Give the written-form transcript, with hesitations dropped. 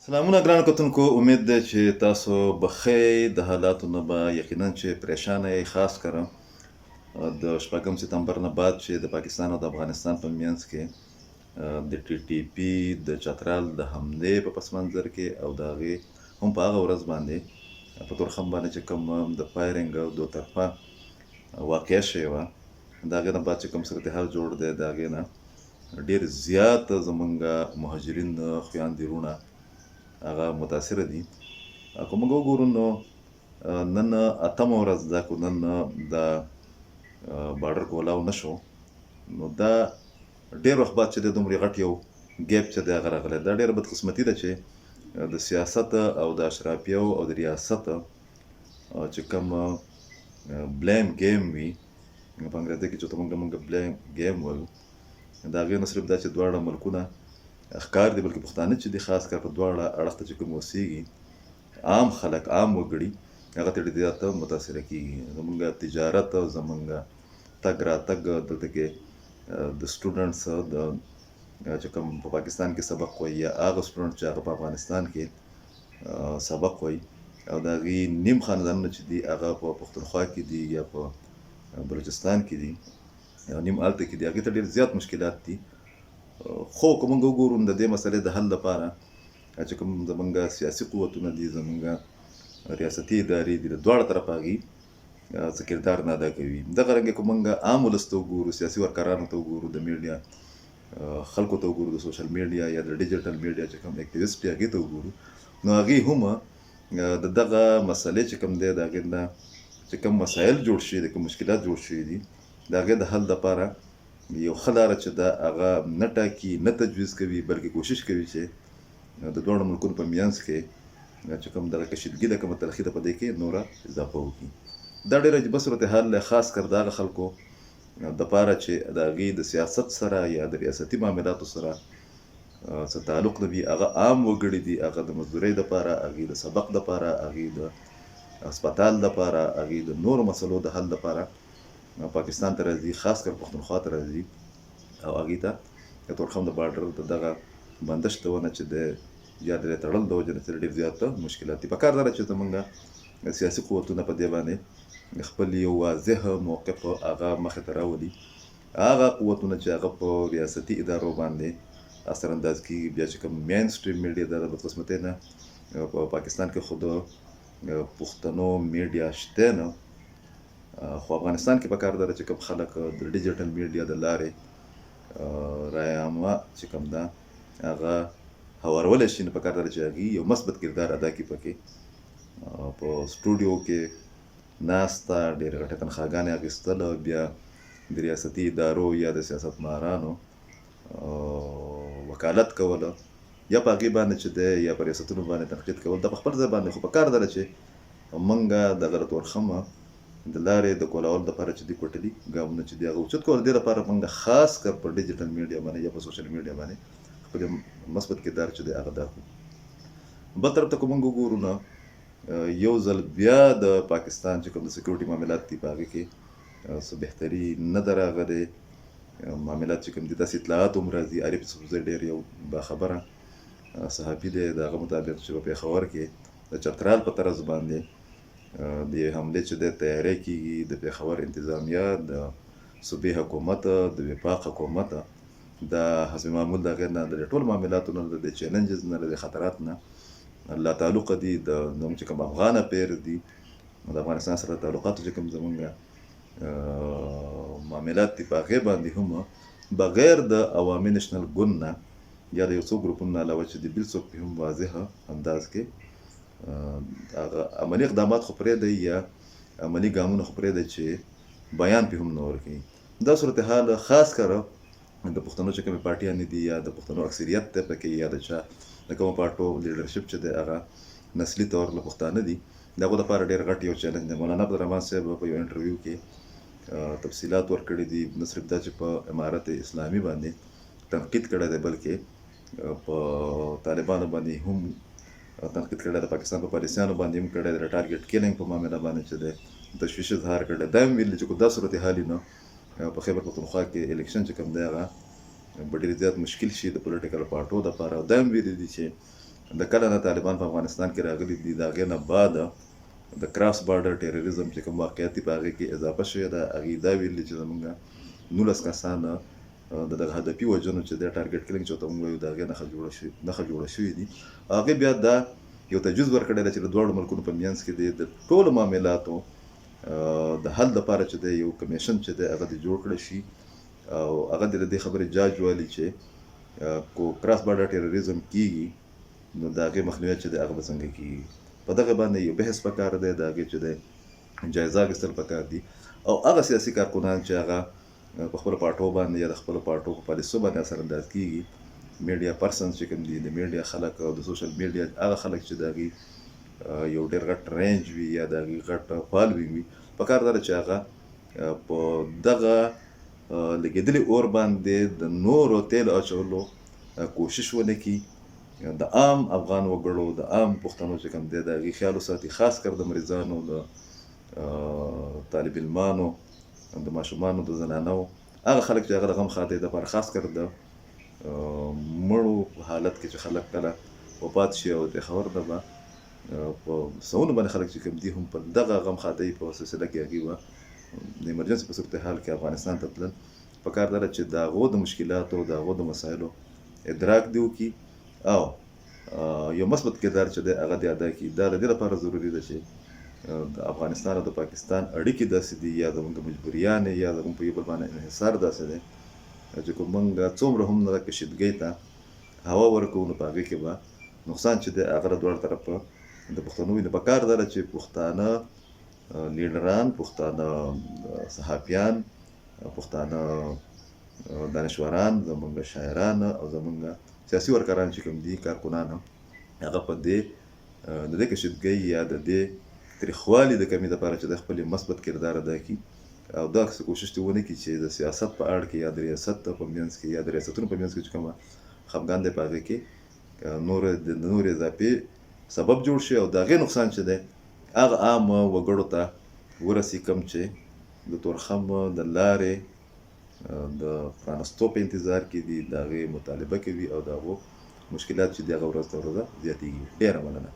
سلامونه ګرانو کتونکو، امید ده چې تاسو بخیر د حالاتو نه به یقینا چې پریشانه یې، خاص کره د شپږم سپتمبر نه بعد چې د پاکستان او د افغانستان په منځ کې د ټي ټي پي د چترال د حملې په پس منظر کې او د هغې هم په هغه ورځ باندې په تورخم باندې چې کوم د فایرنګ او دوطرفه واقع شوې وه، د هغې نه بعد چې کوم صورتحال جوړ دی، د هغې نه ډېر زیات زمونږ مهاجرین خویندې وروڼه هغه متاثره دي. که موږ وګورو نو نن اتمه ورځ ده، که نن د بارډر کولاو نشو، نو دا ډېر وخت بعد چې د دومره غټ یو ګیپ چې دی هغه راغلی. دا ډېره بدقسمتي ده چې د سیاست او د اشرافیو او د ریاست چې کوم بلیم گیم وي، په انګریزي کې چې ته موږ بلیم گیم وایو، د هغې نه صرف دا چې دواړه ملکونه ښکار دي، بلکې پښتانه چې دي خاص کر په دواړه اړخ ته چې کوم اوسېږي، عام خلک، عام وګړي هغه ته ډېر زیات متاثره کېږي. زمونږ تجارت، زمونږ تګ راتګ، دلته کې د سټوډنټس چې کوم په پاکستان کې سبق وایي، یا هغه سټوډنټ چې هغه په افغانستان کې سبق وایي، او د هغې نیم خاندانونه چې دي هغه په پښتونخوا کې دي یا په بلوچستان کې دي یا نیم هلته کې دي، هغې ته ډېر زیات مشکلات دي. خو که موږ وګورو د دې مسئلې د حل لپاره چې کوم زمونږ سیاسي قوتونه دي، زمونږ ریاستي ادارې دي، د دواړه طرفه هغې څه کردار نه ادا کوي. دغه رنګه که موږ عام ولس ته وګورو، سیاسي ورکرانو ته وګورو، د میډیا خلکو ته وګورو، د سوشل میډیا یا د ډیجیټل میډیا چې کوم اکټیویسټ دي هغې ته وګورو، نو هغې هم د دغه مسئلې چې کوم دی، د هغې نه چې کوم مسایل جوړ شوي دي، کوم مشکلات جوړ شوي دي، د هغې د حل لپاره یو ښه لاره چې ده هغه نه ټاکي، نه تجویز کوي، بلکې کوشش کوي چې د دواړو ملکونو په منځ کې چې کوم دغه کشیدګي ده، کومه تلخي ده، په دې کې نوره اضافه وکړي. دا ډېر عجیبه صورتحال دی، خاص کر د هغه خلکو دپاره چې د هغې د سیاست سره یا د ریاستي معاملاتو سره څه تعلق نه وي، هغه عام وګړي دي، هغه د مزدورۍ دپاره، هغې د سبق دپاره، هغې د هسپتال دپاره، هغې د نورو مسلو د حل دپاره پاکستان ته راځي، خاص کر پښتونخوا ته راځي، او هغې ته د تورخم د بارډر د دغه بندش د ونه چې د یا د تړل د وجې نه ډېر زیات مشکلات دي. پکار دا ده چې زمونږ سیاسي قوتونه په دې باندې خپل یو واضح موقف هغه مخې ته راولي. هغه قوتونه چې هغه په ریاستي ادارو باندې اثرانداز کېږي، بیا چې کوم مین سټریم میډیا ده، د بدقسمتۍ نه په پاکستان کې خو د پښتنو میډیا شته نه، خو افغانستان کې پکار ده چې کوم خلک د ډیجیټل میډیا د لارې رایه عامه چې کوم ده هغه هوارولی شي، نو پکار ده چې هغې یو مثبت کردار ادا کړي، پکې په سټوډیو کې ناسته، ډېرې غټې تنخواګانې اخیستل، بیا د ریاستي ادارو یا د سیاستمدارانو وکالت کوله، یا په هغې باندې چې دی یا په ریاستونو باندې تنقید کول، دا په خپل ځای باندې. خو پکار ده چې موږ دغه د تورخمه د لارې د کولولو دپاره چې دي کوټلي ګامونه چې دي هغه اوچت کول، دې لپاره موږ خاص کر په ډیجیټل میډیا باندې یا په سوشل میډیا باندې خپل مثبت کردار چې دی هغه ادا کړو. بل طرف ته که موږ وګورو نو یو ځل بیا د پاکستان چې کوم د سکیورټي معاملات دي په هغې کې څه بهتري نه ده راغلې. معاملات چې کوم دي داسې اطلاعات هم راځي. عارف یوسفزی ډېر یو باخبره صحافي دی، د هغه مطابق چې په پېښور کې د چترال په طرز باندې د حملې چې دی تیاری کېږي، د پېښور انتظامیه، د صوبې حکومت، د وفاق حکومت، د حسب معمول د هغې نه د ټول معاملاتو نه، د چیلنجز نه، د خطرات نه لا تعلقه دي، د زموږ چې کوم افغان افیر دي، د افغانستان سره تعلقاتو چې کوم زموږ معاملات دي، په هغې باندې هم بغیر د عوامي نشنل ګوند نه یا د یو څو ګروپونو نه علاوه چې د بل څوک پې هم واضح انداز کې هغه عملي اقدامات خو پرېږدئ یا عملي ګامونه خو پرېږدئ چې بیان پې هم نه ورکوي. دا صورتحال خاص کره د پښتنو چې کومې پارټیانې دي یا د پښتنو اکثریت دی پکې، یا د چا د کومو پارټو لیډرشپ چې دی هغه نسلي طور له پښتانه دي، د هغو دپاره ډېر غټ یو چیلنج دی. مولانا عبدالرحمن صاحب په یو انټرویو کې تفصیلات ورکړي دي، نه صرف دا چې په امارت اسلامي باندې تنقید کړی دی، بلکې په طالبانو باندې هم تنقید کړی دی، پاکستان په پالیسیانو باندې هم کړی دی، د ټارګټ کیلینګ په معامله باندې چې دی تشویش اظهار کړی. دا هم ویلي چې که دا صورتحال وي نو په خیبر پښتونخوا کې الیکشن چې کوم دی هغه به ډېر زیات مشکل شي د پولیټیکل پارټو دپاره. دا هم ویلي دي چې د کله نه طالبان په افغانستان کې راغلي دي، د هغې نه بعده د کراس بارډر ټیرریزم چې کوم واقعیت دي په هغې کې اضافه شوې ده. هغې دا ویلي چې زمونږ 19 کسان د دغه هدفي وژنو چې د ټارګټ کلینګ چې ورته موږ وایو د هغې نښه جوړه شوې دي. هغې بیا دا یو تجویز ورکړی دی چې د دواړو ملکونو په منځ کې د ټولو معاملاتو د حل لپاره چې دی یو کمیشن چې دی هغه د جوړ کړی شي، او هغه د دې خبرې جاج والي چې کو کراس بارډر ټیرریزم کیږي نو د هغې مخنیوی چې دی هغه به څنګه کیږي. په دغه باندې یو بحث پکار دی، د هغې چې دی جایزه اخیستل پکار دي، او هغه سیاسي کارکنان چې هغه په خپلو پارټو باندې یا د خپلو پارټو په پالیسو باندې اثر انداز کیږي، میډیا پرسنز چې کوم دي، د میډیا خلک او د سوشل میډیا هغه خلک چې د هغې یو ډېر غټ رینج وي یا د هغې غټ فالوینګ وي، پکار دا ده چې هغه په دغه لګېدلي اور باندې د نورو تیلو اچولو کوشش ونه کړي. د عام افغان وګړو، د عام پښتنو چې کوم دی د هغې خیال وساتي، خاص کر د مریضانو، د طالب علمانو، د ماشومانو، د زنانو، هغه خلک چې هغه د غم خاطرې دپاره، خاص کر د مړو په حالت کې چې خلک کله وفات شي او ترې خبر ده به په سوونو باندې خلک چې کوم دي هم په دغه غم خاطرې په سلسله کې هغې به د ایمرجنسي په صورتحال کې افغانستان ته تلل. پکار دا ده چې د هغو د مشکلاتو، د هغو د مسایلو ادراک دې وکړي او یو مثبت کردار چې دی هغه دې ادا کړي. دا د دې لپاره ضروري ده چې د افغانستان او د پاکستان اړیکې داسې دي، یا زموږ مجبوریانې، یا زموږ په یو بل باندې انحصار داسې دی چې که موږ څومره هم دغه کشیدګۍ ته هوا ورکوو نو په هغې کې به نقصان چې دی هغه د دواړو طرفه د پښتنو وي. نو پکار دا ده چې پښتانه لیډران، پښتانه صحافیان، پښتانه دانشوران، زموږ شاعران او زموږ سیاسي ورکران چې کوم دي، کارکنان، هغه په دې د دې کشیدګۍ یا د دې تریخوالي د کمي دپاره چې د خپل مثبت کردار ادا کړي، او داسې کوشش دې ونه کړي چې د سیاست په اړه کې یا د ریاست په منځ کې یا د ریاستونو په منځ کې چې کومه خفګان دی په هغې کې نور اضافي سبب جوړ شي، او د هغې نقصان چې دی هغه عام وګړو ته ورسي، کوم چې د تورخم د لارې د پرانستو په انتظار کې دي، د هغې مطالبه کوي او د هغو مشکلات چې دي هغه ورځ تر ورځه زیاتېږي. ډېره مننه.